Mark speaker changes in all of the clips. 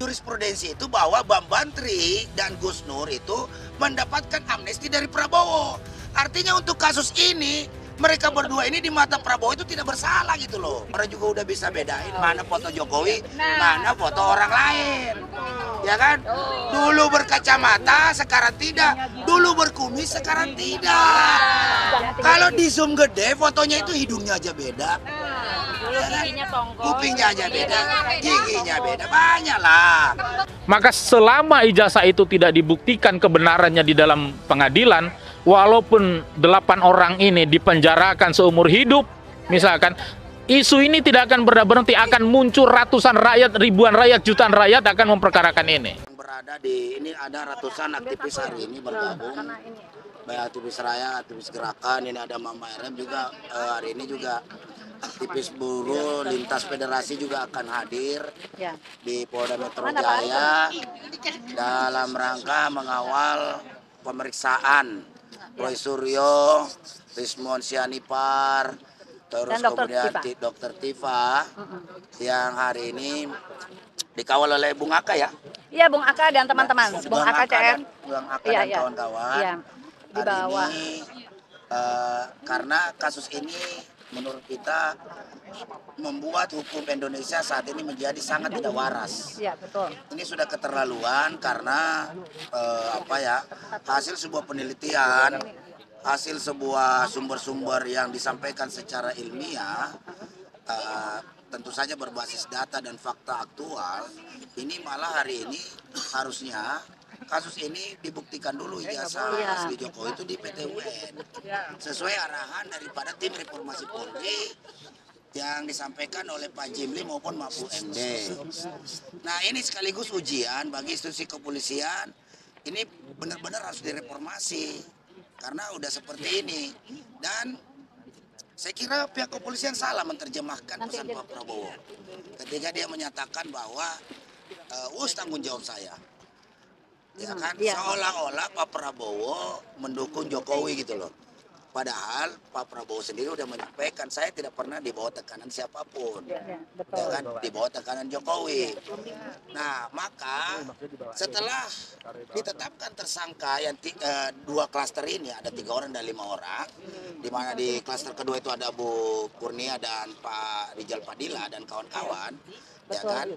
Speaker 1: Jurisprudensi itu bahwa Bambantri dan Gus Nur itu mendapatkan amnesti dari Prabowo. Artinya untuk kasus ini, mereka berdua ini di mata Prabowo itu tidak bersalah gitu loh. Orang juga udah bisa bedain mana foto Jokowi, mana foto orang lain. Ya kan? Dulu berkacamata, sekarang tidak. Dulu berkumis, sekarang tidak. Kalau di zoom gede, fotonya itu hidungnya aja beda. Kupingnya aja beda, giginya beda, banyak lah.
Speaker 2: Maka selama ijazah itu tidak dibuktikan kebenarannya di dalam pengadilan, walaupun 8 orang ini dipenjarakan seumur hidup, misalkan, isu ini tidak akan berhenti, akan muncul ratusan rakyat, ribuan rakyat, jutaan rakyat akan memperkarakan ini.
Speaker 1: Berada di ini ada ratusan aktivis hari ini bergabung, baik aktivis rakyat, aktivis gerakan, ini ada Mama RM juga hari ini juga. Aktivis buruh lintas federasi juga akan hadir di Polda Metro Jaya dalam rangka mengawal pemeriksaan Roy Suryo, Rismon Sianipar, terus kemudian Dr. Tifa yang hari ini dikawal oleh Bung Aka ya?
Speaker 3: Iya, Bung Aka dan teman-teman, Bung Aka CR.
Speaker 1: Bung Aka dan kawan-kawan.
Speaker 3: Iya, dibawa.
Speaker 1: Hari ini karena kasus ini menurut kita membuat hukum Indonesia saat ini menjadi sangat tidak waras.
Speaker 3: Iya, betul.
Speaker 1: Ini sudah keterlaluan karena hasil sebuah penelitian, hasil sebuah sumber-sumber yang disampaikan secara ilmiah, tentu saja berbasis data dan fakta aktual. Ini malah hari ini harusnya kasus ini dibuktikan dulu ijazah asli Jokowi itu di PT UN sesuai arahan daripada tim reformasi Polri yang disampaikan oleh Pak Jimli maupun Mapu MD. Nah ini sekaligus ujian bagi institusi kepolisian, ini benar-benar harus direformasi karena udah seperti ini. Dan saya kira pihak kepolisian salah menerjemahkan pesan Pak Prabowo ketika dia menyatakan bahwa tanggung jawab saya. Ya kan, seolah-olah Pak Prabowo mendukung Jokowi gitu loh. Padahal Pak Prabowo sendiri udah menyampaikan saya tidak pernah di bawah tekanan siapapun, ya kan, di bawah tekanan Jokowi. Nah maka setelah ditetapkan tersangka yang 2 klaster ini, ada 3 orang dan 5 orang, di mana di klaster kedua itu ada Bu Kurnia dan Pak Rijal Padilla dan kawan-kawan, ya kan.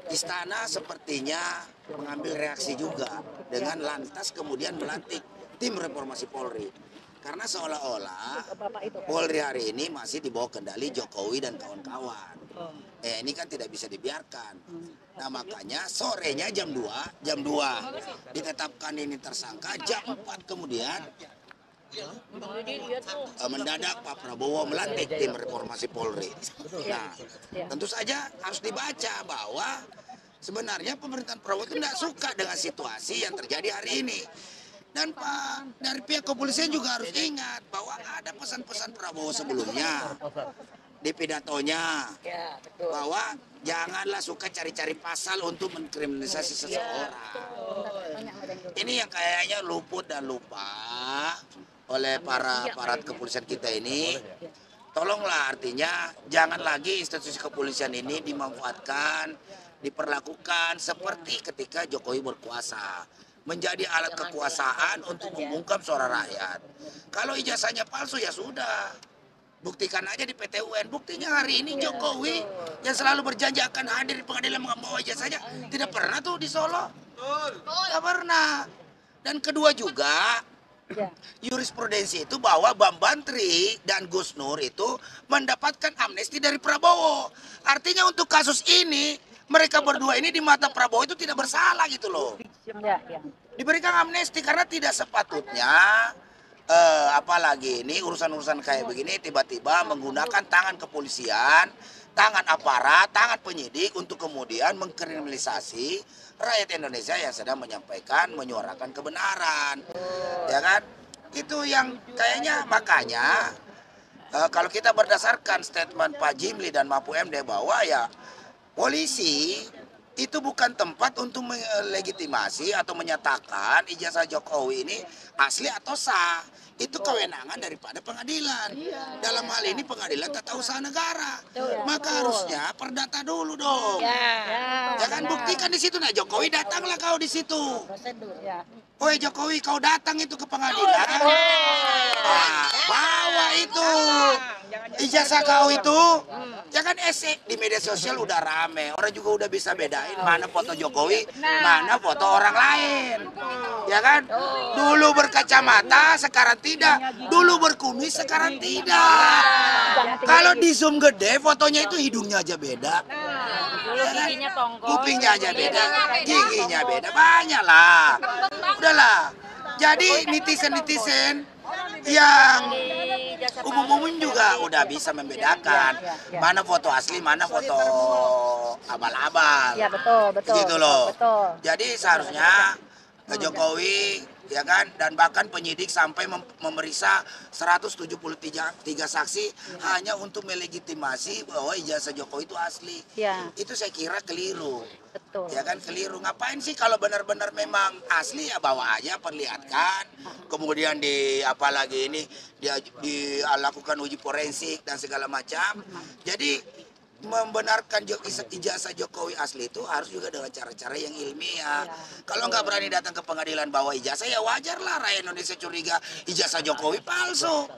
Speaker 1: Istana sepertinya mengambil reaksi juga dengan lantas kemudian melantik tim reformasi Polri karena seolah-olah Polri hari ini masih di bawah kendali Jokowi dan kawan-kawan. Ini kan tidak bisa dibiarkan. Nah makanya sorenya jam 2 ditetapkan ini tersangka, jam 4 kemudian mendadak Pak Prabowo melantik tim reformasi Polri. Nah, tentu saja harus dibaca bahwa sebenarnya pemerintahan Prabowo itu tidak suka dengan situasi yang terjadi hari ini. Dan Pak, dari pihak kepolisian juga harus ingat bahwa ada pesan-pesan Prabowo sebelumnya di pidatonya bahwa janganlah suka cari-cari pasal untuk mengkriminalisasi seseorang. Ini yang kayaknya luput dan lupa oleh para aparat kepolisian kita ini. Tolonglah, artinya jangan lagi institusi kepolisian ini dimanfaatkan, diperlakukan seperti ketika Jokowi berkuasa, menjadi alat kekuasaan untuk membungkam suara rakyat. Kalau ijazahnya palsu ya sudah, buktikan aja di PT UN. Buktinya hari ini Jokowi yang selalu berjanji akan hadir di pengadilan membawa ijazahnya tidak pernah tuh di Solo, tidak pernah. Dan kedua juga, jurisprudensi itu bahwa Bambantri dan Gus Nur itu mendapatkan amnesti dari Prabowo. Artinya untuk kasus ini, mereka berdua ini di mata Prabowo itu tidak bersalah gitu loh. Diberikan amnesti karena tidak sepatutnya, apalagi ini urusan-urusan kayak begini tiba-tiba menggunakan tangan kepolisian, tangan aparat, tangan penyidik untuk kemudian mengkriminalisasi rakyat Indonesia yang sedang menyampaikan, menyuarakan kebenaran, ya kan? Itu yang kayaknya makanya kalau kita berdasarkan statement Pak Jimli dan Mapu MD bahwa ya polisi itu bukan tempat untuk melegitimasi atau menyatakan ijazah Jokowi ini asli atau sah. Itu kewenangan daripada pengadilan. Dalam hal ini pengadilan tata usaha negara. Maka harusnya perdata dulu dong. Ya kan, buktikan di situ. Nah, Jokowi datanglah kau di situ. Woi Jokowi, kau datang itu ke pengadilan. Nah, bawa itu ijazah kau itu. Ya kan di media sosial udah rame. Orang juga udah bisa bedain mana foto Jokowi, mana foto orang lain. Ya kan? Dulu berkacamata, sekarang tidak. Dulu berkumis, sekarang tidak. Kalau di zoom gede, fotonya itu hidungnya aja beda.
Speaker 3: Giginya tongkol.
Speaker 1: Kupingnya aja beda, giginya beda, banyak lah. Udahlah. Jadi netizen-netizen yang umum-umum juga udah bisa membedakan mana foto asli, mana foto abal-abal.
Speaker 3: Ya betul, betul.
Speaker 1: Gitu loh.
Speaker 3: Betul.
Speaker 1: Jadi seharusnya Jokowi ya kan, dan bahkan penyidik sampai memeriksa 173 saksi hanya untuk melegitimasi bahwa ijazah Jokowi itu asli.
Speaker 3: Ya.
Speaker 1: Itu saya kira keliru.
Speaker 3: Betul.
Speaker 1: Ya kan, keliru. Ngapain sih kalau benar-benar memang asli ya bawa aja, perlihatkan. Kemudian apalagi ini dia dilakukan uji forensik dan segala macam. Jadi membenarkan ijazah Jokowi asli itu harus juga dengan cara-cara yang ilmiah. Kalau nggak berani datang ke pengadilan bawa ijazah, ya wajar lah rakyat Indonesia curiga ijazah Jokowi palsu.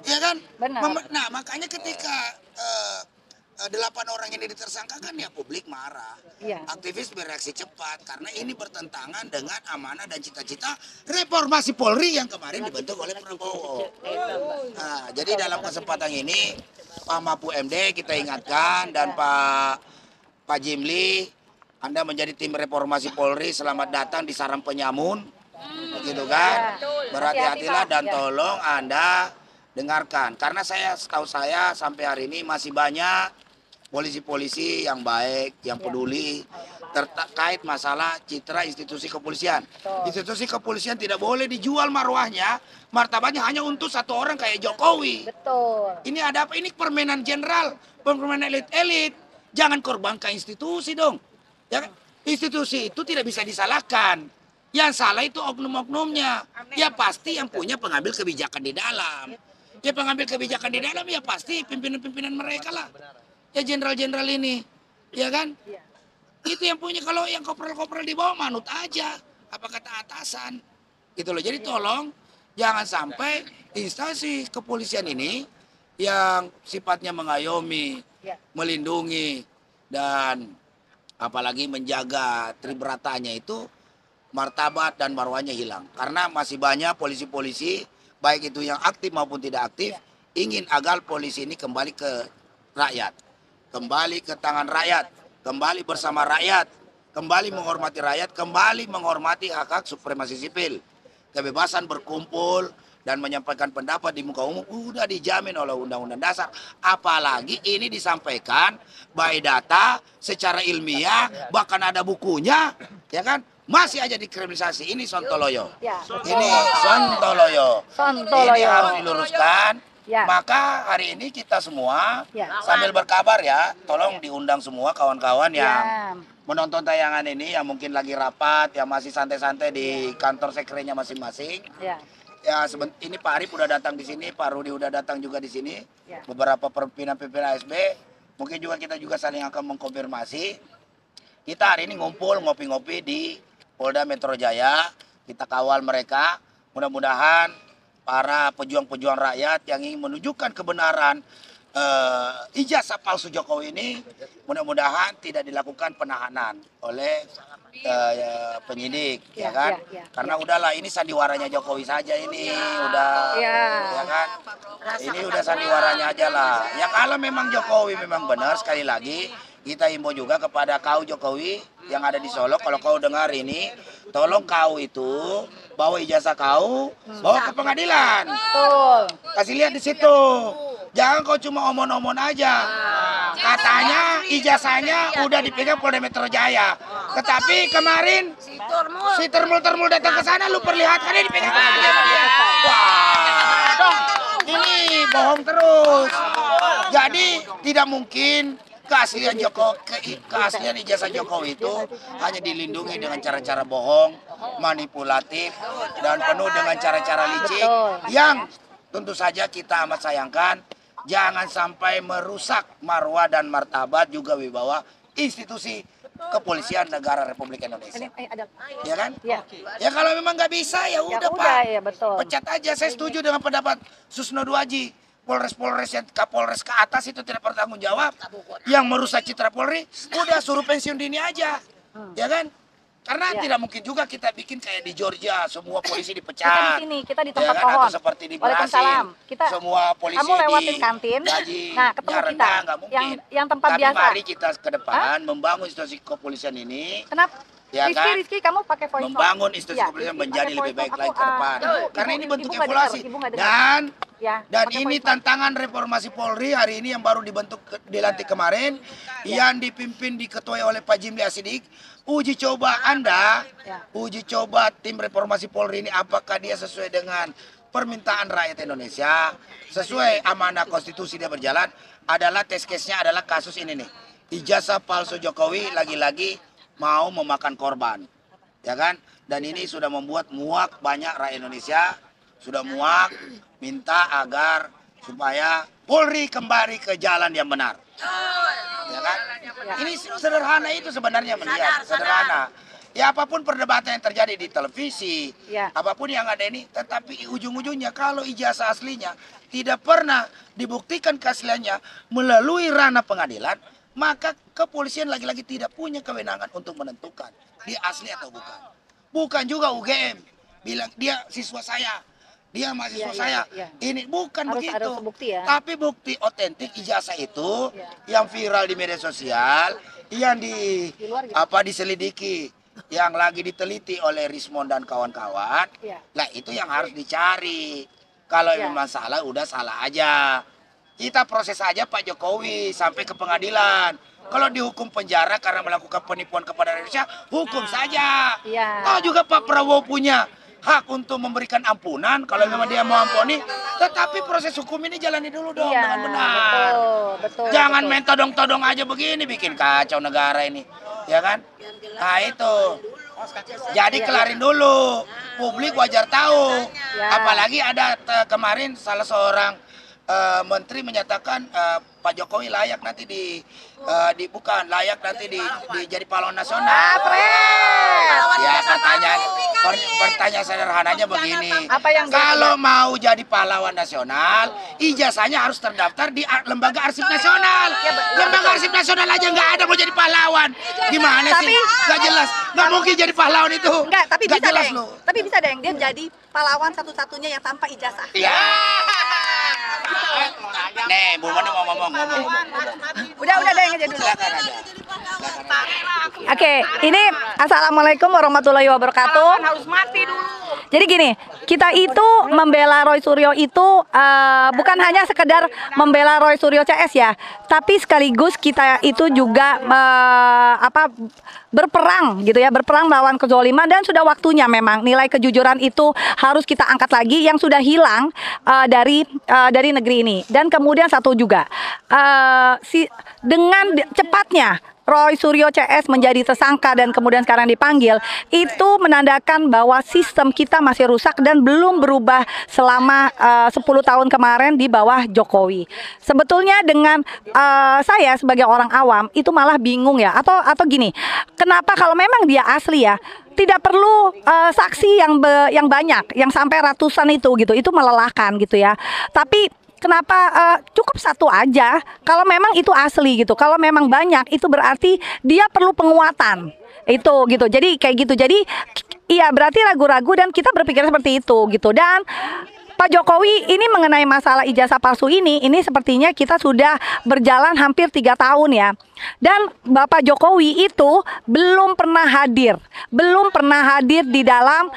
Speaker 1: Ya kan?
Speaker 3: Benar.
Speaker 1: Nah, makanya ketika 8 orang ini ditersangkakan, ya publik marah.
Speaker 3: Iya.
Speaker 1: Aktivis bereaksi cepat karena ini bertentangan dengan amanah dan cita-cita reformasi Polri yang kemarin dibentuk oleh Prabowo. Nah, jadi dalam kesempatan ini Pak Mahfud MD kita ingatkan, dan Pak Jimli, Anda menjadi tim reformasi Polri, selamat datang di sarang penyamun, gitu kan? Berhati-hatilah dan tolong Anda dengarkan, karena setahu saya sampai hari ini masih banyak polisi-polisi yang baik, yang peduli terkait masalah citra institusi kepolisian. Institusi kepolisian tidak boleh dijual marwahnya, martabatnya hanya untuk satu orang kayak Jokowi.
Speaker 3: Betul.
Speaker 1: Ini ada apa? Ini permainan general, permainan elit-elit. Jangan korbankan institusi dong. Ya kan? Institusi itu tidak bisa disalahkan. Yang salah itu oknum-oknumnya. Ya pasti yang punya pengambil kebijakan di dalam. Ya pengambil kebijakan di dalam ya pasti pimpinan-pimpinan mereka lah. Ya jenderal-jenderal ini. Ya kan? Itu yang punya. Kalau yang kopral-kopral di bawah manut aja. Apa kata atasan. Gitu loh. Jadi tolong jangan sampai instansi kepolisian ini yang sifatnya mengayomi, melindungi, dan apalagi menjaga tribratanya itu, martabat dan marwahnya hilang. Karena masih banyak polisi-polisi, baik itu yang aktif maupun tidak aktif, ingin agar polisi ini kembali ke rakyat. Kembali ke tangan rakyat, kembali bersama rakyat, kembali menghormati rakyat, kembali menghormati hak-hak supremasi sipil. Kebebasan berkumpul dan menyampaikan pendapat di muka umum udah dijamin oleh Undang-Undang Dasar. Apalagi ini disampaikan by data secara ilmiah, bahkan ada bukunya, ya kan? Masih aja dikriminalisasi. Ini sontoloyo. Ini sontoloyo. Ini harus diluruskan. Maka hari ini kita semua sambil berkabar ya, tolong diundang semua kawan-kawan yang menonton tayangan ini, yang mungkin lagi rapat, yang masih santai-santai di kantor sekretnya masing-masing. Ya, ini Pak Arif udah datang di sini, Pak Rudi udah datang juga di sini. Beberapa pimpinan-pimpinan ASB, mungkin juga kita juga saling akan mengkonfirmasi. Kita hari ini ngumpul ngopi-ngopi di Polda Metro Jaya. Kita kawal mereka. Mudah-mudahan para pejuang-pejuang rakyat yang ingin menunjukkan kebenaran ijazah palsu Jokowi ini, mudah-mudahan tidak dilakukan penahanan oleh penyidik, ya kan? Karena udahlah, ini sandiwaranya Jokowi saja ini, udah, ya kan? Ini udah sandiwaranya aja lah. Ya kalau memang Jokowi memang benar, sekali lagi kita himbau juga kepada kau Jokowi yang ada di Solo, kalau kau dengar ini, tolong kau itu bawa ijazah kau, bawa ke pengadilan. Kasih lihat di situ. Jangan kau cuma omon-omon aja. Katanya ijazahnya udah dipegang Polda Metro Jaya. Tetapi kemarin si termul datang ke sana, lu perlihatkan ini dipegang sama dia. Wah, ini bohong terus. Jadi tidak mungkin Keaslian ijazah Jokowi itu hanya dilindungi dengan cara-cara bohong, manipulatif, dan penuh dengan cara-cara licik yang tentu saja kita amat sayangkan. Jangan sampai merusak marwah dan martabat juga wibawa institusi kepolisian negara Republik Indonesia. Ya kan? Ya kalau memang nggak bisa ya udah Pak.
Speaker 3: Ya, betul.
Speaker 1: Pecat aja. Saya setuju dengan pendapat Susno Duaji. Polres-polres yang Kapolres ke atas itu tidak bertanggung jawab. Yang merusak citra Polri, udah suruh pensiun dini aja. Ya kan? Karena tidak mungkin juga kita bikin kayak di Georgia, semua polisi dipecat.
Speaker 3: Kita di sini, kita di tempat
Speaker 1: ya kan?
Speaker 3: pohon.
Speaker 1: Atau seperti di
Speaker 3: Waalaikumsalam.
Speaker 1: Brasil, semua polisi
Speaker 3: kamu lewatin kantin, nah ketemu kita,
Speaker 1: nggak mungkin.
Speaker 3: yang tempat
Speaker 1: Tapi
Speaker 3: biasa.
Speaker 1: mari kita ke depan membangun institusi kepolisian ini.
Speaker 3: Kenapa?
Speaker 1: Ya kan?
Speaker 3: Rizky, kamu pakai voice note.
Speaker 1: Membangun institusi
Speaker 3: Ya,
Speaker 1: kepolisian
Speaker 3: Rizky
Speaker 1: menjadi
Speaker 3: pakai
Speaker 1: lebih
Speaker 3: voice
Speaker 1: baik
Speaker 3: note.
Speaker 1: lagi ke depan. Karena ini bentuk
Speaker 3: Ibu nggak
Speaker 1: evaluasi.
Speaker 3: dengar, Ibu nggak dengar.
Speaker 1: Dan
Speaker 3: pakai
Speaker 1: ini
Speaker 3: voice note.
Speaker 1: tantangan reformasi Polri hari ini yang baru dibentuk dilantik kemarin, yang dipimpin diketuai oleh Pak Jimli Asidik. Uji coba Anda, uji coba tim reformasi Polri ini apakah dia sesuai dengan permintaan rakyat Indonesia, sesuai amanah konstitusi dia berjalan, adalah test case-nya adalah kasus ini nih. Ijazah palsu Jokowi lagi-lagi mau memakan korban. Ya kan? Dan ini sudah membuat muak banyak rakyat Indonesia, sudah muak minta agar supaya Polri kembali ke jalan yang benar. Ya kan? Ini sederhana itu sebenarnya melihat, sederhana. Ya apapun perdebatan yang terjadi di televisi, apapun yang ada ini, tetapi ujung-ujungnya kalau ijazah aslinya tidak pernah dibuktikan keasliannya melalui ranah pengadilan, maka kepolisian lagi-lagi tidak punya kewenangan untuk menentukan dia asli atau bukan. Bukan juga UGM bilang dia siswa saya, dia mahasiswa saya. Ini bukan begitu.
Speaker 3: Harus bukti ya.
Speaker 1: Tapi bukti otentik ijazah itu yang viral di media sosial, yang diselidiki, yang lagi diteliti oleh Rismond dan kawan-kawan. Lah itu yang harus dicari. Kalau memang salah, udah salah aja. Kita proses aja Pak Jokowi sampai ke pengadilan. Kalau dihukum penjara karena melakukan penipuan kepada Indonesia, hukum saja. Oh juga Pak Prabowo punya hak untuk memberikan ampunan kalau memang dia mau ampuni. Tetapi proses hukum ini jalani dulu dong dengan benar.
Speaker 3: Betul,
Speaker 1: Jangan main todong-todong aja begini, bikin kacau negara ini. Ya kan? Nah itu. Jadi kelarin dulu. Publik wajar tahu. Apalagi ada kemarin salah seorang menteri menyatakan Pak Jokowi layak nanti layak nanti jadi pahlawan nasional. Ya pertanyaan sederhananya begini. Kalau mau jadi pahlawan nasional, ijazahnya harus terdaftar di lembaga arsip nasional. Lembaga arsip nasional aja nggak ada mau jadi pahlawan. Gimana sih? Nggak jelas. Nggak mungkin jadi pahlawan itu.
Speaker 4: Enggak, tapi
Speaker 1: nggak
Speaker 4: bisa
Speaker 1: jelas
Speaker 4: deh.
Speaker 1: loh.
Speaker 4: Tapi bisa deh dia jadi pahlawan satu-satunya yang tanpa ijazah.
Speaker 1: Iya. Nih, Bu Mona mau ngomong.
Speaker 4: Udah deh yang aja dulu.
Speaker 1: Silakan aja.
Speaker 4: Oke, ini Assalamualaikum warahmatullahi wabarakatuh.
Speaker 3: Harus mati dulu.
Speaker 4: Jadi gini, kita itu membela Roy Suryo itu bukan hanya sekedar membela Roy Suryo CS ya, tapi sekaligus kita itu juga berperang gitu ya, berperang melawan kezoliman, dan sudah waktunya memang nilai kejujuran itu harus kita angkat lagi yang sudah hilang dari negeri ini. Dan kemudian satu juga dengan cepatnya Roy Suryo CS menjadi tersangka dan kemudian sekarang dipanggil, itu menandakan bahwa sistem kita masih rusak dan belum berubah selama 10 tahun kemarin di bawah Jokowi. Sebetulnya dengan saya sebagai orang awam itu malah bingung ya, atau gini, kenapa kalau memang dia asli ya tidak perlu saksi yang banyak, yang sampai ratusan itu melelahkan gitu ya. Tapi kenapa cukup satu aja kalau memang itu asli gitu. Kalau memang banyak itu berarti dia perlu penguatan. Itu gitu. Jadi kayak gitu. Jadi iya berarti ragu-ragu dan kita berpikir seperti itu gitu. Dan Pak Jokowi ini mengenai masalah ijazah palsu ini sepertinya kita sudah berjalan hampir 3 tahun ya. Dan Bapak Jokowi itu belum pernah hadir di dalam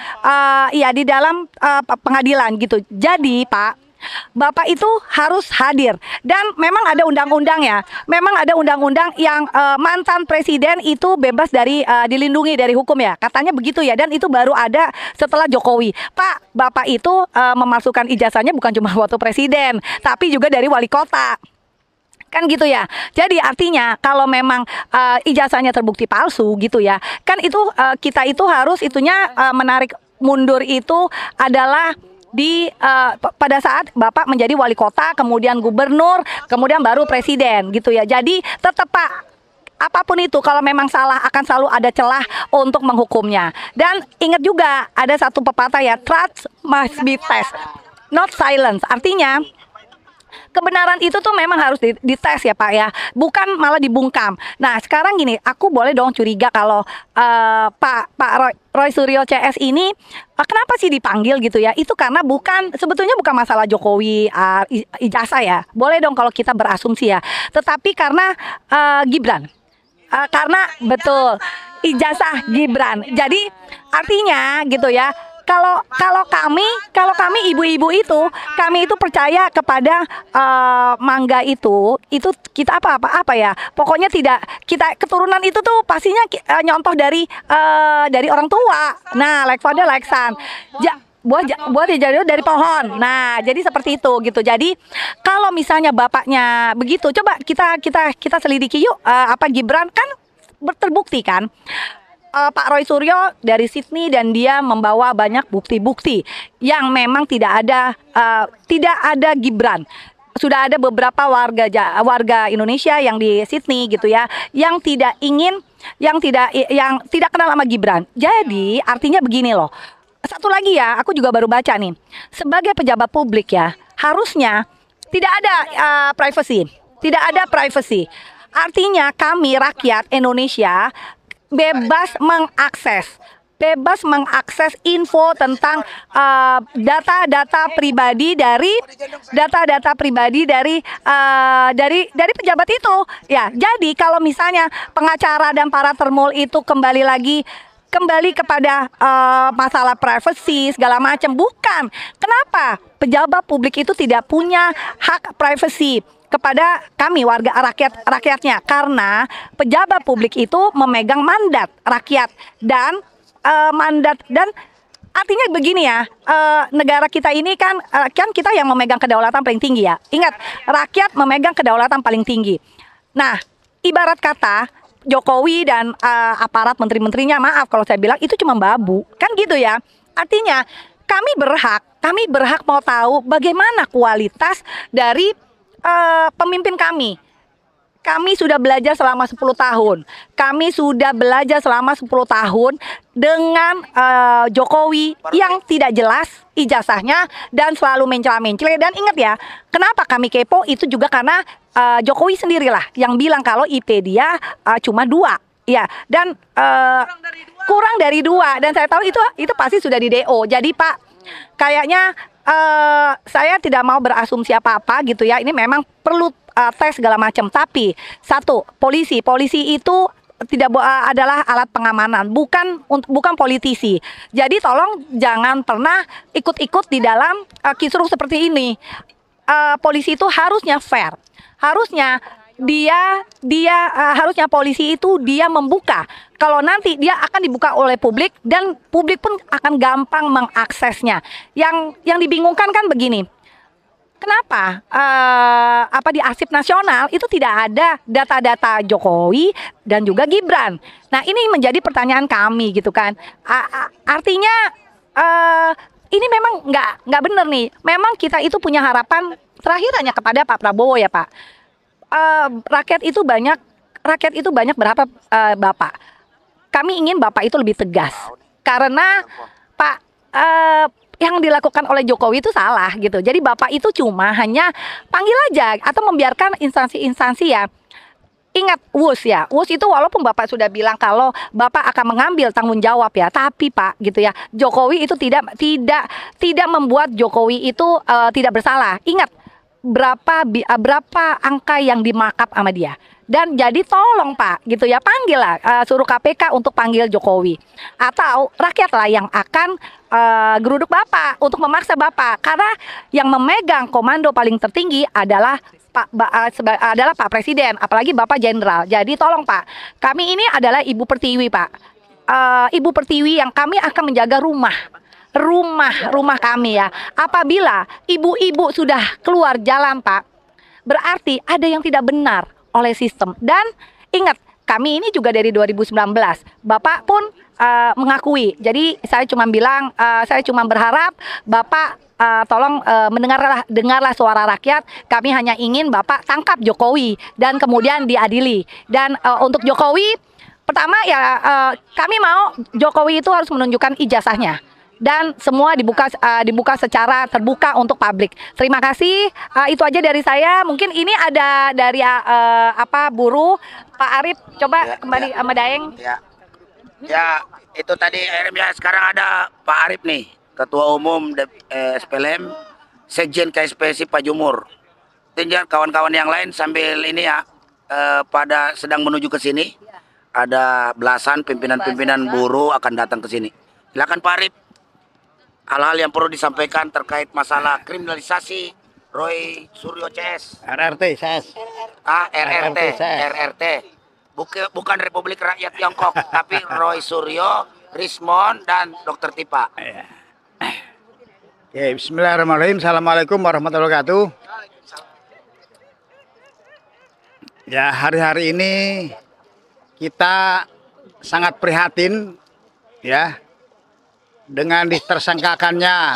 Speaker 4: pengadilan gitu. Jadi Pak, Bapak itu harus hadir. Dan memang ada undang-undang ya. Memang ada undang-undang yang mantan presiden itu bebas dari dilindungi dari hukum ya. Katanya begitu ya. Dan itu baru ada setelah Jokowi. Pak, Bapak itu memasukkan ijazahnya bukan cuma waktu presiden, tapi juga dari wali kota. Kan gitu ya. Jadi artinya kalau memang ijazahnya terbukti palsu gitu ya, kan itu kita itu harus itunya menarik mundur itu adalah pada saat Bapak menjadi wali kota, kemudian gubernur, kemudian baru presiden gitu ya. Jadi tetap Pak, apapun itu kalau memang salah akan selalu ada celah untuk menghukumnya. Dan ingat juga ada satu pepatah ya, truth must be test, not silence. Artinya kebenaran itu tuh memang harus dites ya Pak ya, bukan malah dibungkam. Nah sekarang gini, aku boleh dong curiga kalau Pak Roy Suryo CS ini kenapa sih dipanggil gitu ya? Itu karena sebetulnya bukan masalah Jokowi ijazah ya. Boleh dong kalau kita berasumsi ya. Tetapi karena Gibran, karena betul ijazah Gibran. Jadi artinya gitu ya. Kalau kami ibu-ibu itu, kami itu percaya kepada mangga itu kita apa ya, pokoknya tidak, kita keturunan itu tuh pastinya nyontoh dari orang tua. Nah leksannya leksan buat jadi dari pohon. Nah jadi seperti itu gitu. Jadi kalau misalnya bapaknya begitu, coba kita selidiki yuk, apa Gibran kan terbukti kan, Pak Roy Suryo dari Sydney dan dia membawa banyak bukti-bukti yang memang tidak ada Gibran. Sudah ada beberapa warga Indonesia yang di Sydney gitu ya, yang tidak kenal sama Gibran. Jadi artinya begini loh. Satu lagi ya, aku juga baru baca nih. Sebagai pejabat publik ya, harusnya tidak ada privacy. Tidak ada privacy. Artinya kami rakyat Indonesia bebas mengakses info tentang data-data pribadi dari pejabat itu ya. Jadi kalau misalnya pengacara dan para termul itu kembali kepada masalah privacy segala macam, bukan. Kenapa pejabat publik itu tidak punya hak privacy kepada kami warga rakyatnya? Karena pejabat publik itu memegang mandat rakyat dan artinya begini ya, negara kita ini kan kita yang memegang kedaulatan paling tinggi ya. Ingat, rakyat memegang kedaulatan paling tinggi. Nah, ibarat kata Jokowi dan aparat menteri-menterinya, maaf kalau saya bilang itu cuma babu, kan gitu ya. Artinya kami berhak mau tahu bagaimana kualitas dari pemimpin kami. Kami sudah belajar selama 10 tahun. Kami sudah belajar selama 10 tahun dengan Jokowi yang tidak jelas ijazahnya dan selalu mencela-mencela. Dan ingat ya, kenapa kami kepo itu juga karena Jokowi sendirilah yang bilang kalau IP dia cuma 2. Ya, dan kurang dari 2. Dan saya tahu itu pasti sudah di DO. Jadi Pak, kayaknya saya tidak mau berasumsi apa-apa gitu ya. Ini memang perlu tes segala macam. Tapi satu, polisi itu adalah alat pengamanan, bukan politisi. Jadi tolong jangan pernah ikut-ikut di dalam kisruh seperti ini. Polisi itu harusnya fair. Harusnya harusnya polisi itu dia membuka. Kalau nanti dia akan dibuka oleh publik dan publik pun akan gampang mengaksesnya. Yang dibingungkan kan begini. Kenapa di arsip nasional itu tidak ada data-data Jokowi dan juga Gibran? Nah, ini menjadi pertanyaan kami gitu kan. Artinya ini memang nggak benar nih. Memang kita itu punya harapan terakhir hanya kepada Pak Prabowo ya Pak. Rakyat itu banyak berharap Bapak. Kami ingin Bapak itu lebih tegas karena Pak yang dilakukan oleh Jokowi itu salah gitu. Jadi Bapak itu cuma hanya panggil aja atau membiarkan instansi-instansi ya. Ingat WUS ya, WUS itu walaupun Bapak sudah bilang kalau Bapak akan mengambil tanggung jawab ya, tapi Pak gitu ya, Jokowi itu tidak membuat Jokowi itu tidak bersalah. Ingat berapa angka yang dimarkup sama dia. Dan jadi tolong Pak gitu ya, panggil lah, suruh KPK untuk panggil Jokowi. Atau rakyatlah yang akan geruduk Bapak untuk memaksa Bapak. Karena yang memegang komando paling tertinggi adalah Pak Presiden, apalagi Bapak Jenderal. Jadi tolong Pak, kami ini adalah Ibu Pertiwi Pak. Ibu Pertiwi yang kami akan menjaga rumah kami ya. Apabila ibu-ibu sudah keluar jalan Pak, berarti ada yang tidak benar oleh sistem. Dan ingat, kami ini juga dari 2019, Bapak pun mengakui. Jadi saya cuma bilang, saya cuma berharap Bapak tolong dengarlah suara rakyat. Kami hanya ingin Bapak tangkap Jokowi dan kemudian diadili. Dan untuk Jokowi, pertama ya kami mau Jokowi itu harus menunjukkan ijazahnya. Dan semua dibuka secara terbuka untuk publik. Terima kasih. Itu aja dari saya. Mungkin ini ada dari buruh Pak Arif. Coba kembali sama Daeng.
Speaker 1: Ya, itu tadi ya, sekarang ada Pak Arif nih, Ketua Umum SPLM, Sekjen KSPSI Pak Jumur. Tinggal kawan-kawan yang lain sambil ini ya, pada sedang menuju ke sini. Ada belasan pimpinan-pimpinan buruh akan datang ke sini. Silakan Pak Arif. Hal-hal yang perlu disampaikan terkait masalah kriminalisasi Roy Suryo CS.
Speaker 5: RRT, CS.
Speaker 1: RRT,
Speaker 5: CS.
Speaker 1: RRT. Bukan Republik Rakyat Tiongkok, tapi Roy Suryo, Rismon, dan Dr. Tipa.
Speaker 5: Oke, bismillahirrahmanirrahim. Assalamualaikum warahmatullahi wabarakatuh. Ya, hari-hari ini kita sangat prihatin ya dengan ditersangkakannya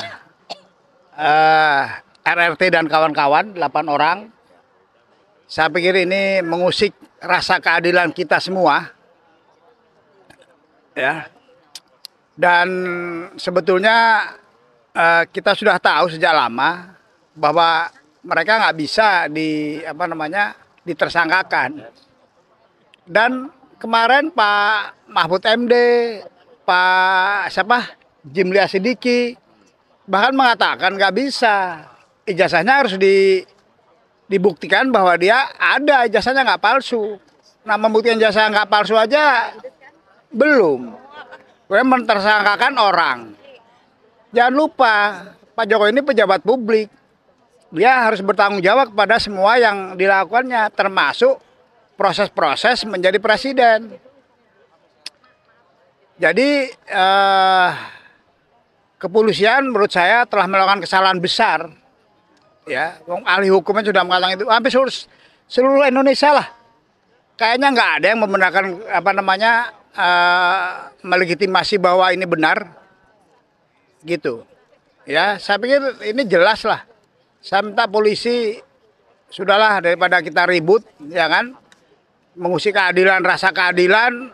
Speaker 5: RRT dan kawan-kawan 8 orang. Saya pikir ini mengusik rasa keadilan kita semua ya. Dan sebetulnya kita sudah tahu sejak lama bahwa mereka nggak bisa ditersangkakan. Dan kemarin Pak Mahfud MD, Pak Jimli Asidiki bahkan mengatakan nggak bisa, ijazahnya harus dibuktikan bahwa dia ada ijazahnya, nggak palsu. Nah, membuktikan ijazah nggak palsu aja belum, kemudian mentersangkakan orang. Jangan lupa Pak Jokowi ini pejabat publik, dia harus bertanggung jawab kepada semua yang dilakukannya, termasuk proses-proses menjadi presiden. Jadi kepolisian menurut saya telah melakukan kesalahan besar. Ya, ahli hukumnya sudah mengatakan itu, hampir seluruh Indonesia lah. Kayaknya nggak ada yang membenarkan melegitimasi bahwa ini benar, gitu. Ya, saya pikir ini jelas lah. Saya minta polisi, sudahlah daripada kita ribut, ya kan, mengusik keadilan, rasa keadilan,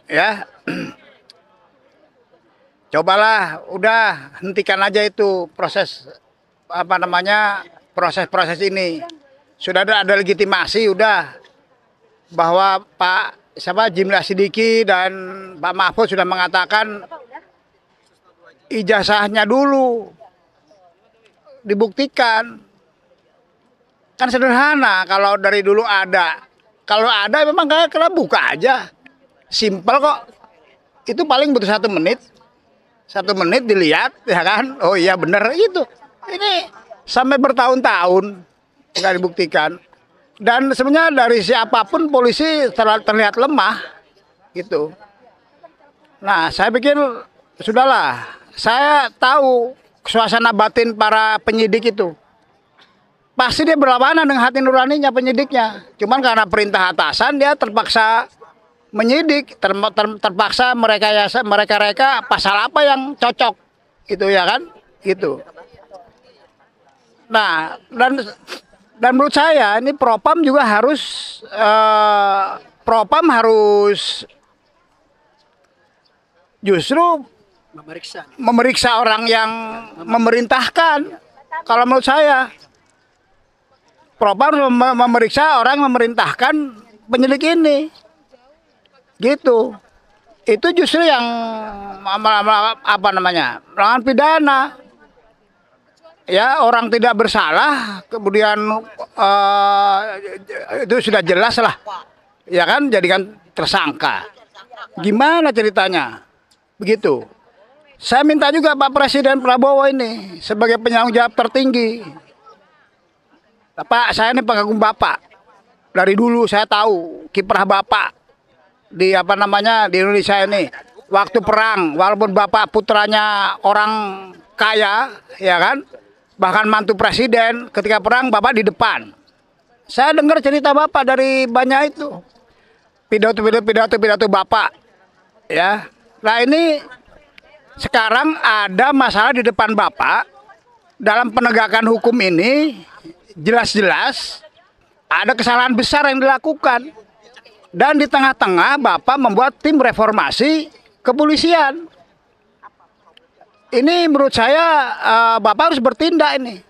Speaker 5: ya. Cobalah, udah hentikan aja itu proses proses ini. Sudah ada legitimasi, udah, bahwa Pak Jimli Asidiki dan Pak Mahfud sudah mengatakan ijazahnya dulu dibuktikan. Kan sederhana kalau dari dulu ada. Kalau ada memang kena buka aja, simpel kok. Itu paling butuh 1 menit. 1 menit dilihat, ya kan? Oh iya bener itu. Ini sampai bertahun-tahun nggak dibuktikan. Dan sebenarnya dari siapapun polisi terlihat lemah, gitu. Nah, saya pikir sudahlah. Saya tahu suasana batin para penyidik itu. Pasti dia berlawanan dengan hati nuraninya penyidiknya. Cuman karena perintah atasan dia terpaksa menyidik, terpaksa mereka pasal apa yang cocok, itu ya kan, gitu. Nah, dan menurut saya ini Propam juga harus justru memeriksa orang yang memerintahkan. Kalau menurut saya Propam memeriksa orang yang memerintahkan penyidik ini, gitu. Itu justru yang melakukan pidana. Ya, orang tidak bersalah, kemudian itu sudah jelas lah, ya kan, jadikan tersangka. Gimana ceritanya? Begitu. Saya minta juga Pak Presiden Prabowo ini sebagai penanggung jawab tertinggi. Pak, saya ini pengagum Bapak. Dari dulu saya tahu kiprah Bapak di di Indonesia ini. Waktu perang, walaupun Bapak putranya orang kaya, ya kan, bahkan mantu presiden, ketika perang Bapak di depan, Saya dengar cerita Bapak dari banyak itu. Pidato Bapak. Ya. Nah ini sekarang ada masalah di depan Bapak. Dalam penegakan hukum ini jelas-jelas ada kesalahan besar yang dilakukan. Dan di tengah-tengah Bapak membuat tim reformasi kepolisian. Ini menurut saya Bapak harus bertindak ini.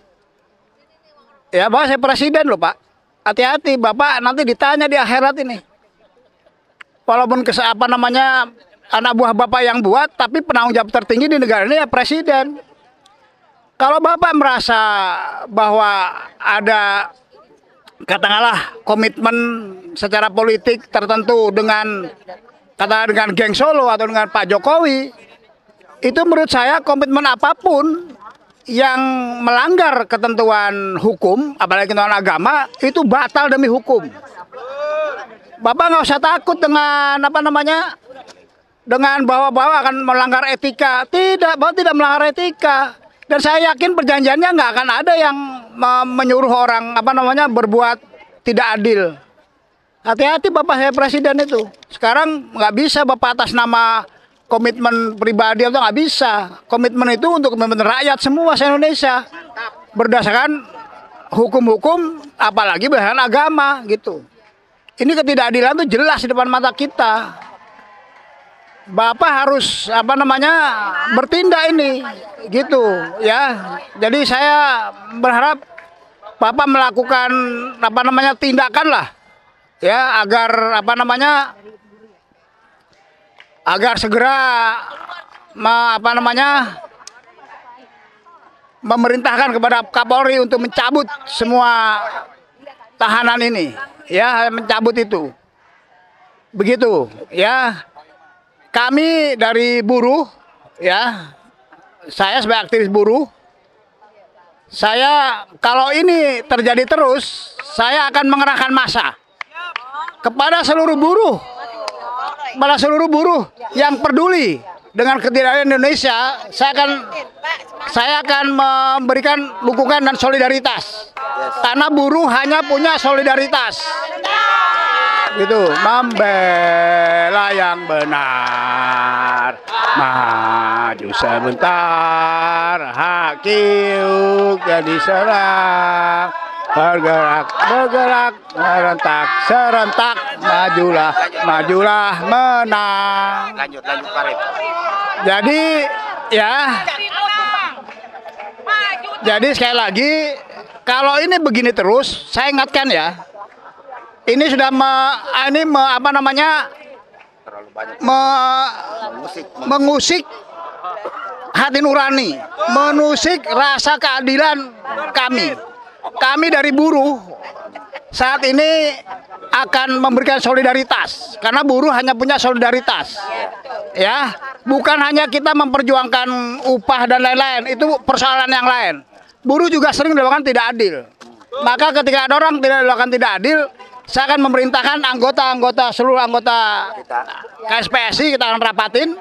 Speaker 5: Ya, Bapak saya presiden loh Pak. Hati-hati, Bapak nanti ditanya di akhirat ini. Walaupun anak buah Bapak yang buat, tapi penanggung jawab tertinggi di negara ini ya presiden. Kalau Bapak merasa bahwa ada katakanlah komitmen secara politik tertentu dengan geng Solo atau dengan Pak Jokowi, itu menurut saya komitmen apapun yang melanggar ketentuan hukum, apalagi ketentuan agama, itu batal demi hukum. Bapak nggak usah takut dengan dengan bahwa akan melanggar etika. Tidak, Bapak tidak melanggar etika. Dan saya yakin perjanjiannya nggak akan ada yang menyuruh orang berbuat tidak adil. Hati-hati Bapak, saya presiden itu. Sekarang nggak bisa Bapak atas nama komitmen pribadi atau nggak bisa. Komitmen itu untuk komitmen rakyat semua se-Indonesia. Berdasarkan hukum-hukum, apalagi berdasarkan agama gitu. Ini ketidakadilan itu jelas di depan mata kita. Bapak harus bertindak ini gitu ya. Jadi saya berharap Bapak melakukan tindakan lah ya agar agar segera memerintahkan kepada Kapolri untuk mencabut semua tahanan ini ya, mencabut itu. Begitu ya. Kami dari buruh ya, saya sebagai aktivis buruh, saya kalau ini terjadi terus, saya akan mengerahkan massa kepada seluruh buruh, yang peduli dengan ketidakadilan Indonesia. Saya akan memberikan dukungan dan solidaritas, karena buruh hanya punya solidaritas. Gitu, membela yang benar, maju sebentar, hak kiuk jadi serang, bergerak merentak serentak, majulah menang.
Speaker 1: Lanjut Farid.
Speaker 5: Jadi sekali lagi, kalau ini begini terus, saya ingatkan ya. Ini sudah mengusik hati nurani, menusik rasa keadilan kami. Kami dari buruh saat ini akan memberikan solidaritas, karena buruh hanya punya solidaritas. Ya, bukan hanya kita memperjuangkan upah dan lain-lain, itu persoalan yang lain. Buruh juga sering dilakukan tidak adil. Maka ketika ada orang dilakukan tidak adil, saya akan memerintahkan seluruh anggota KSPSI, kita akan rapatin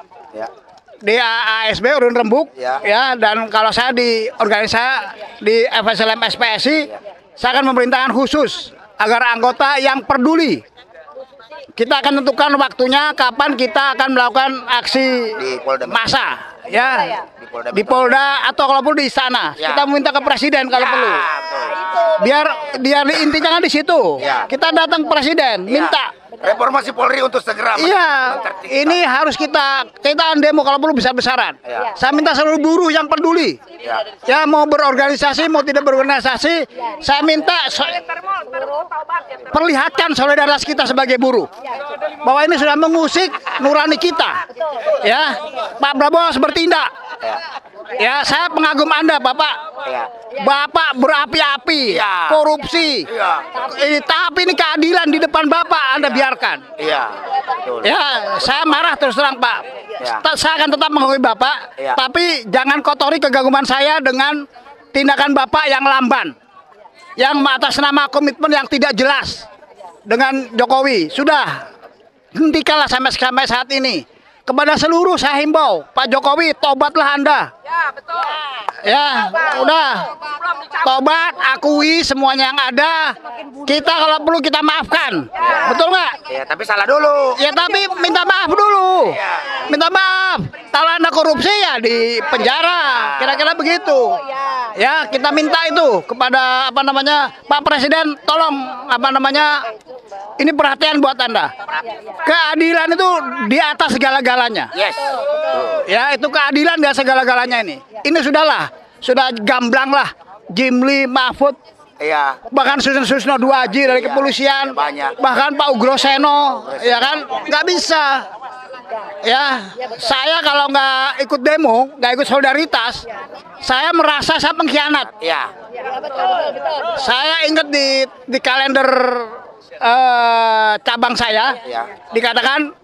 Speaker 5: di ASB Urun Rembuk ya, dan kalau saya di organisasi di FSLM SPSI, saya akan memerintahkan khusus agar anggota yang peduli, kita akan tentukan waktunya kapan kita akan melakukan aksi massa ya, di Polda atau kalaupun di istana. Kita meminta ke presiden kalau perlu. Biar intinya kan di situ. Kita datang ke presiden, minta
Speaker 1: reformasi Polri untuk segera.
Speaker 5: Iya, ini harus kita demo kalau perlu besar-besaran. Saya minta seluruh buruh yang peduli, ya mau berorganisasi mau tidak berorganisasi, saya minta perlihatkan solidaritas kita sebagai buruh, bahwa ini sudah mengusik nurani kita. Ya, Pak Prabowo harus bertindak. Ya, saya pengagum Anda, Bapak. Bapak berapi-api, korupsi. Tapi ini keadilan di depan Bapak Anda biarkan. Ya, saya marah terus terang, Pak. Saya akan tetap mengakui Bapak, tapi jangan kotori kegaguman saya dengan tindakan Bapak yang lamban, yang atas nama komitmen yang tidak jelas dengan Jokowi. Sudah, hentikanlah sampai saat ini. kepada seluruh saya himbau, Pak Jokowi, tobatlah Anda.
Speaker 3: Ya, betul.
Speaker 5: Ya, udah. Tobat, akui semuanya yang ada. Kita kalau perlu kita maafkan. Betul nggak?
Speaker 1: Ya, tapi salah dulu.
Speaker 5: Ya, tapi minta maaf dulu. Minta maaf. Kalau Anda korupsi ya di penjara. Kira-kira begitu. Ya, kita minta itu kepada Pak Presiden, tolong ini perhatian buat Anda. Keadilan itu di atas segala-galanya.
Speaker 1: Yes.
Speaker 5: Ya, itu keadilan di atas segala-galanya ini. Ini sudah gamblang lah. Jimli, Mahfud,
Speaker 1: Iya.
Speaker 5: bahkan Susno Duaji dari kepolisian,
Speaker 1: banyak.
Speaker 5: bahkan Pak Ugroseno, ya kan, nggak bisa. Ya, saya kalau nggak ikut demo, nggak ikut solidaritas, saya merasa saya pengkhianat.
Speaker 1: Iya.
Speaker 5: Saya ingat di kalender cabang saya,
Speaker 1: Iya.
Speaker 5: dikatakan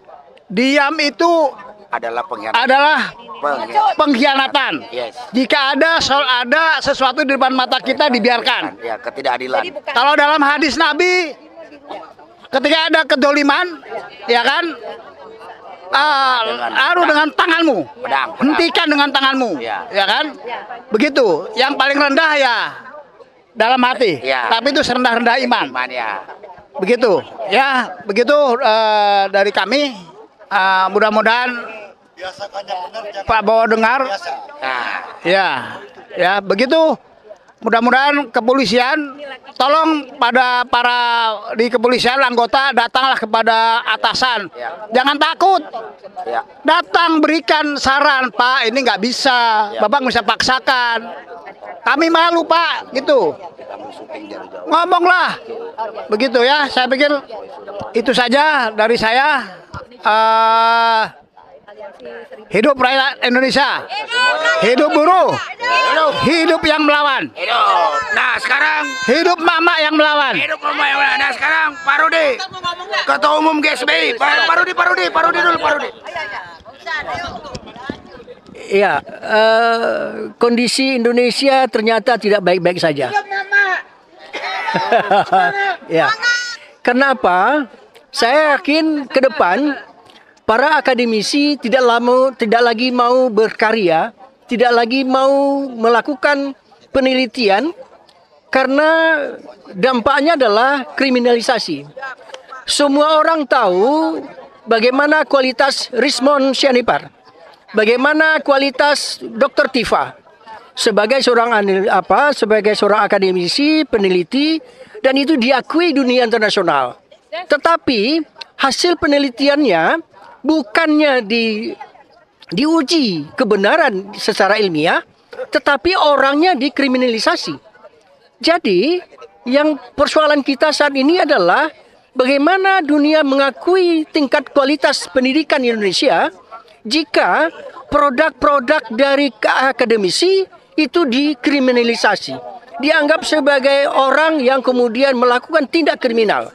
Speaker 5: diam itu
Speaker 1: Adalah pengkhianat.
Speaker 5: adalah
Speaker 1: Pengkhianat.
Speaker 5: pengkhianatan.
Speaker 1: Yes.
Speaker 5: Jika ada sesuatu di depan mata kita dibiarkan.
Speaker 1: Ya, ketidakadilan.
Speaker 5: Kalau dalam hadis Nabi, ketika ada kedoliman, ya kan, dengan tanganmu,
Speaker 1: Pedang.
Speaker 5: hentikan dengan tanganmu,
Speaker 1: Ya.
Speaker 5: ya kan, begitu. Yang paling rendah ya dalam hati,
Speaker 1: Ya.
Speaker 5: tapi itu serendah-rendah iman,
Speaker 1: Iman ya.
Speaker 5: begitu. Ya, begitu dari kami. Mudah-mudahan Pak Bowo dengar.
Speaker 1: Nah,
Speaker 5: Ya, begitu. Mudah-mudahan kepolisian, tolong pada para di kepolisian anggota datanglah kepada atasan.
Speaker 1: Ya.
Speaker 5: Jangan takut.
Speaker 1: ya.
Speaker 5: Datang berikan saran, Pak. Ini nggak bisa.
Speaker 1: Ya.
Speaker 5: Bapak bisa paksakan. Kami malu, Pak. Gitu. Ngomonglah. Begitu ya. Saya pikir itu saja dari saya. Hidup rakyat Indonesia, hidup buruh, hidup yang melawan,
Speaker 1: Hidup. Nah, sekarang
Speaker 5: hidup mama yang melawan.
Speaker 1: hidup rumah yang mana? Nah, sekarang Pak Rudi, Ketua Umum GSBI. Pak Rudi dulu, Pak Rudi.
Speaker 6: Ya, kondisi Indonesia ternyata tidak baik-baik saja. Ya, kenapa? Saya yakin ke depan para akademisi tidak lagi mau berkarya, tidak lagi mau melakukan penelitian karena dampaknya adalah kriminalisasi. Semua orang tahu bagaimana kualitas Rismon Sianipar, bagaimana kualitas Dr. Tifa sebagai seorang akademisi, peneliti, dan itu diakui dunia internasional. Tetapi hasil penelitiannya bukannya diuji kebenaran secara ilmiah, tetapi orangnya dikriminalisasi. Jadi, yang persoalan kita saat ini adalah bagaimana dunia mengakui tingkat kualitas pendidikan Indonesia jika produk-produk dari akademisi itu dikriminalisasi, dianggap sebagai orang yang kemudian melakukan tindak kriminal.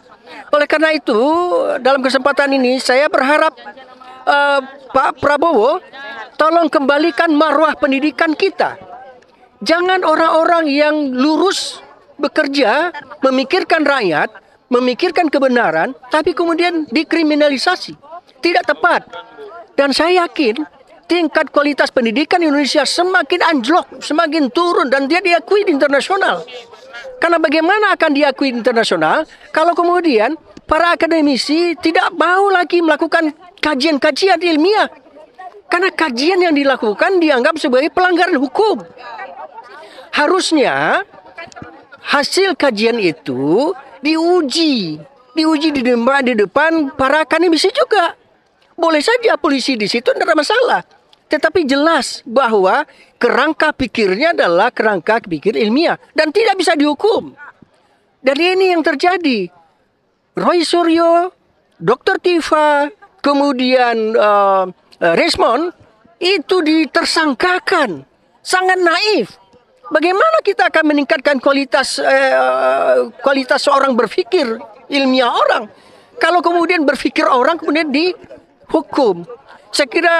Speaker 6: Oleh karena itu, dalam kesempatan ini saya berharap Pak Prabowo tolong kembalikan marwah pendidikan kita. Jangan orang-orang yang lurus bekerja, memikirkan rakyat, memikirkan kebenaran, tapi kemudian dikriminalisasi. Tidak tepat. Dan saya yakin tingkat kualitas pendidikan Indonesia semakin anjlok, semakin turun, dan dia diakui di internasional. Karena bagaimana akan diakui internasional kalau kemudian para akademisi tidak mau lagi melakukan kajian-kajian ilmiah. Karena kajian yang dilakukan dianggap sebagai pelanggaran hukum. Harusnya hasil kajian itu diuji di depan para akademisi juga. Boleh saja polisi di situ, tidak ada masalah. Tetapi jelas bahwa kerangka pikirnya adalah kerangka pikir ilmiah dan tidak bisa dihukum. Dan ini yang terjadi. Roy Suryo, Dr. Tifa, kemudian Rismon itu ditersangkakan. Sangat naif. Bagaimana kita akan meningkatkan kualitas seorang berpikir ilmiah orang kalau kemudian berpikir orang kemudian dihukum? Saya kira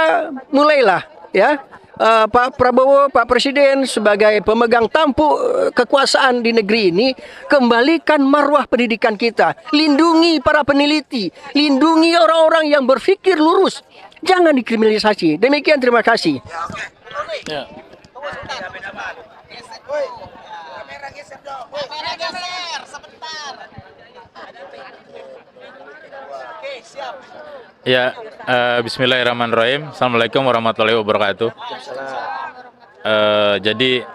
Speaker 6: mulailah ya Pak Prabowo, Pak Presiden sebagai pemegang tampuk kekuasaan di negeri ini, kembalikan marwah pendidikan kita, lindungi para peneliti, lindungi orang-orang yang berpikir lurus, Jangan dikriminalisasi. Demikian, terima kasih.
Speaker 2: Ya. Ya, Bismillahirrahmanirrahim. Assalamualaikum warahmatullahi wabarakatuh. Jadi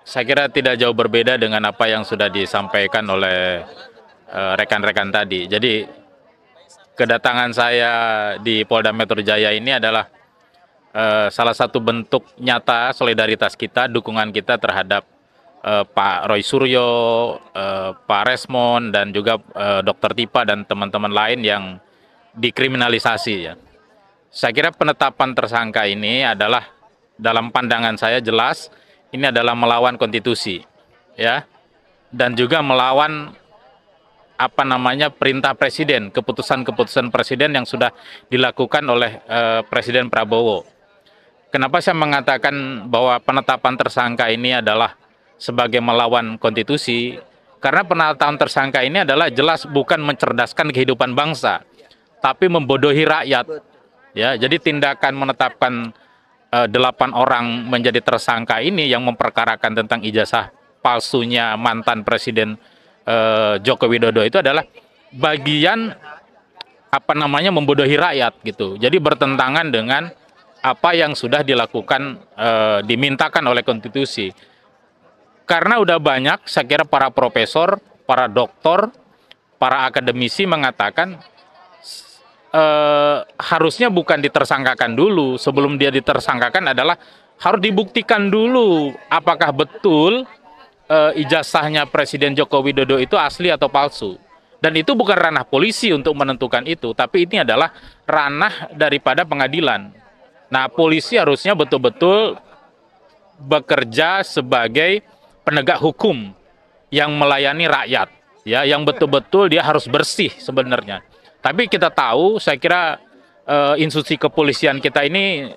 Speaker 2: saya kira tidak jauh berbeda dengan apa yang sudah disampaikan oleh rekan-rekan tadi. Jadi kedatangan saya di Polda Metro Jaya ini adalah salah satu bentuk nyata solidaritas kita, dukungan kita terhadap Pak Roy Suryo, Pak Resmond, dan juga Dr. Tipa dan teman-teman lain yang dikriminalisasi. Ya. Saya kira penetapan tersangka ini adalah dalam pandangan saya jelas ini adalah melawan konstitusi, ya, dan juga melawan perintah presiden, keputusan-keputusan presiden yang sudah dilakukan oleh Presiden Prabowo. Kenapa saya mengatakan bahwa penetapan tersangka ini adalah sebagai melawan konstitusi? Karena penetapan tersangka ini adalah jelas bukan mencerdaskan kehidupan bangsa, tapi membodohi rakyat. Ya, jadi tindakan menetapkan 8 orang menjadi tersangka ini yang memperkarakan tentang ijazah palsunya mantan Presiden Joko Widodo itu adalah bagian membodohi rakyat gitu. Jadi bertentangan dengan apa yang sudah dilakukan dimintakan oleh konstitusi. Karena udah banyak saya kira para profesor, para doktor, para akademisi mengatakan harusnya bukan ditersangkakan dulu. Sebelum dia ditersangkakan adalah harus dibuktikan dulu apakah betul ijazahnya Presiden Joko Widodo itu asli atau palsu. Dan itu bukan ranah polisi untuk menentukan itu, tapi ini adalah ranah daripada pengadilan. Nah, polisi harusnya betul-betul bekerja sebagai penegak hukum yang melayani rakyat, ya, yang betul-betul dia harus bersih sebenarnya. Tapi kita tahu, saya kira institusi kepolisian kita ini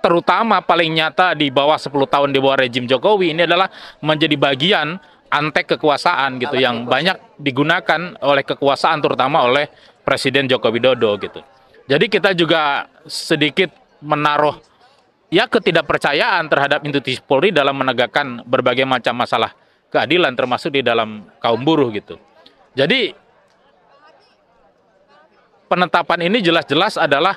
Speaker 2: terutama paling nyata di bawah 10 tahun di bawah rejim Jokowi ini adalah menjadi bagian antek kekuasaan gitu yang banyak digunakan oleh kekuasaan terutama oleh Presiden Joko Widodo gitu. Jadi kita juga sedikit menaruh ya ketidakpercayaan terhadap institusi Polri dalam menegakkan berbagai macam masalah keadilan termasuk di dalam kaum buruh gitu. Jadi penetapan ini jelas-jelas adalah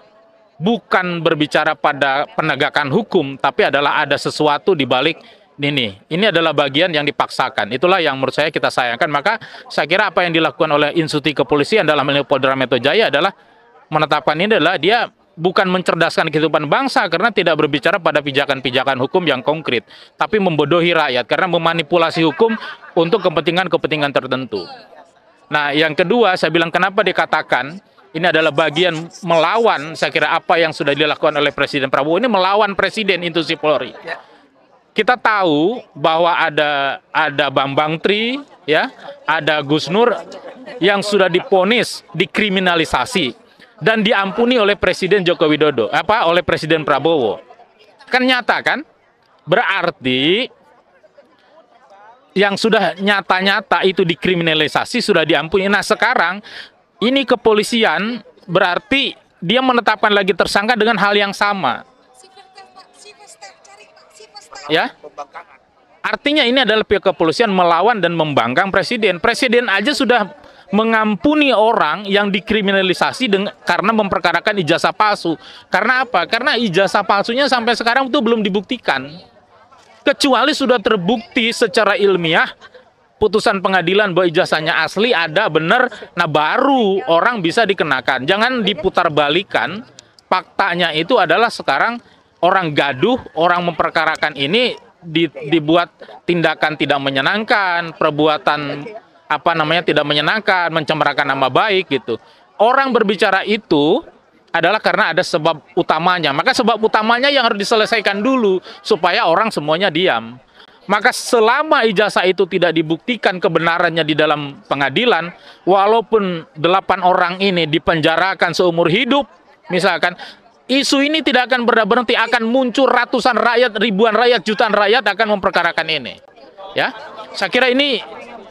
Speaker 2: bukan berbicara pada penegakan hukum, tapi adalah ada sesuatu di balik ini. Ini adalah bagian yang dipaksakan. Itulah yang menurut saya kita sayangkan. Maka saya kira apa yang dilakukan oleh institusi kepolisian dalam hal ini Polda Metro Jaya adalah menetapkan ini adalah dia bukan mencerdaskan kehidupan bangsa karena tidak berbicara pada pijakan-pijakan hukum yang konkret, tapi membodohi rakyat karena memanipulasi hukum untuk kepentingan-kepentingan tertentu. Nah, yang kedua saya bilang kenapa dikatakan ini adalah bagian melawan, saya kira apa yang sudah dilakukan oleh Presiden Prabowo ini melawan Presiden institusi Polri. Kita tahu bahwa ada Bambang Tri, ya, ada Gus Nur yang sudah divonis, dikriminalisasi dan diampuni oleh Presiden Joko Widodo, oleh Presiden Prabowo. Kan nyata kan? Berarti yang sudah nyata-nyata itu dikriminalisasi sudah diampuni. Nah, sekarang ini kepolisian berarti dia menetapkan lagi tersangka dengan hal yang sama. Ya, artinya ini adalah pihak kepolisian melawan dan membangkang presiden. Presiden aja sudah mengampuni orang yang dikriminalisasi karena memperkarakan ijazah palsu. Karena apa? Karena ijazah palsunya sampai sekarang itu belum dibuktikan. Kecuali sudah terbukti secara ilmiah putusan pengadilan bahwa ijazahnya asli ada benar, nah baru orang bisa dikenakan. Jangan diputarbalikan. Faktanya itu adalah sekarang orang gaduh, orang memperkarakan ini dibuat tindakan tidak menyenangkan, perbuatan tidak menyenangkan, mencemarakan nama baik gitu. Orang berbicara itu adalah karena ada sebab utamanya. Maka sebab utamanya yang harus diselesaikan dulu supaya orang semuanya diam. Maka selama ijazah itu tidak dibuktikan kebenarannya di dalam pengadilan, walaupun 8 orang ini dipenjarakan seumur hidup, misalkan, isu ini tidak akan berhenti, akan muncul ratusan rakyat, ribuan rakyat, jutaan rakyat akan memperkarakan ini. Ya, saya kira ini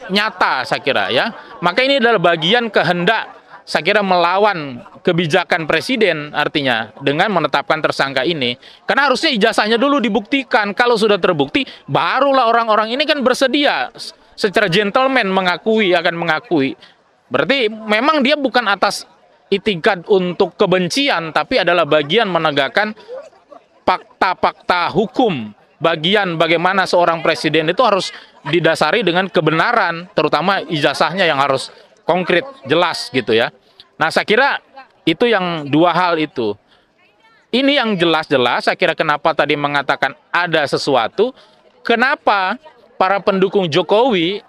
Speaker 2: nyata, saya kira ya. Maka ini adalah bagian kehendak saya kira melawan kebijakan presiden artinya dengan menetapkan tersangka ini. Karena harusnya ijazahnya dulu dibuktikan. Kalau sudah terbukti, barulah orang-orang ini kan bersedia secara gentleman akan mengakui. Berarti memang dia bukan atas itikat untuk kebencian, tapi adalah bagian menegakkan fakta-fakta hukum. Bagian bagaimana seorang presiden itu harus didasari dengan kebenaran, terutama ijazahnya yang harus konkret, jelas gitu ya. Nah, saya kira itu yang dua hal itu. Ini yang jelas-jelas, saya kira kenapa tadi mengatakan ada sesuatu, kenapa para pendukung Jokowi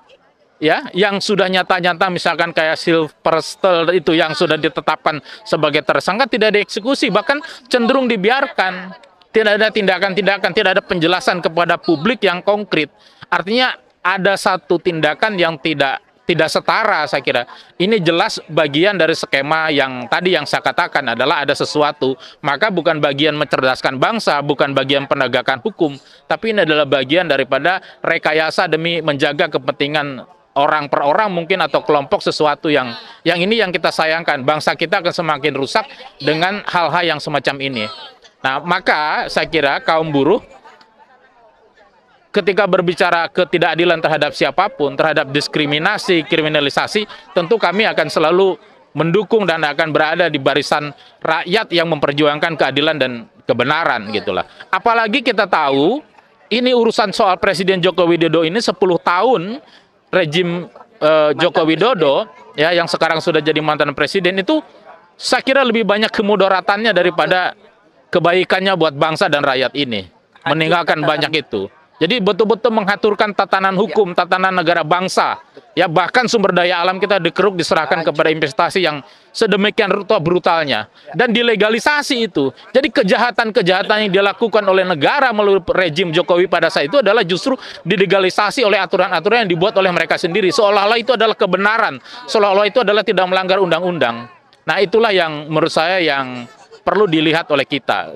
Speaker 2: ya yang sudah nyata-nyata misalkan kayak Silverster itu yang sudah ditetapkan sebagai tersangka tidak dieksekusi, bahkan cenderung dibiarkan. Tidak ada tindakan-tindakan, tidak ada penjelasan kepada publik yang konkret. Artinya ada satu tindakan yang tidak setara, saya kira. Ini jelas bagian dari skema yang tadi yang saya katakan adalah ada sesuatu. Maka bukan bagian mencerdaskan bangsa, bukan bagian penegakan hukum, tapi ini adalah bagian daripada rekayasa demi menjaga kepentingan orang per orang mungkin atau kelompok sesuatu yang ini yang kita sayangkan. Bangsa kita akan semakin rusak dengan hal-hal yang semacam ini. Nah, maka saya kira kaum buruh ketika berbicara ketidakadilan terhadap siapapun, terhadap diskriminasi, kriminalisasi, tentu kami akan selalu mendukung dan akan berada di barisan rakyat yang memperjuangkan keadilan dan kebenaran gitulah. Apalagi kita tahu ini urusan soal Presiden Joko Widodo ini 10 tahun rejim Joko Widodo ya yang sekarang sudah jadi mantan presiden itu saya kira lebih banyak kemudaratannya daripada kebaikannya buat bangsa dan rakyat ini. Meninggalkan banyak itu. Jadi betul-betul mengaturkan tatanan hukum, tatanan negara bangsa. Ya bahkan sumber daya alam kita dikeruk diserahkan kepada investasi yang sedemikian brutalnya. Dan dilegalisasi itu. Jadi kejahatan-kejahatan yang dilakukan oleh negara melalui rejim Jokowi pada saat itu adalah justru dilegalisasi oleh aturan-aturan yang dibuat oleh mereka sendiri. Seolah-olah itu adalah kebenaran. Seolah-olah itu adalah tidak melanggar undang-undang. Nah itulah yang menurut saya yang perlu dilihat oleh kita.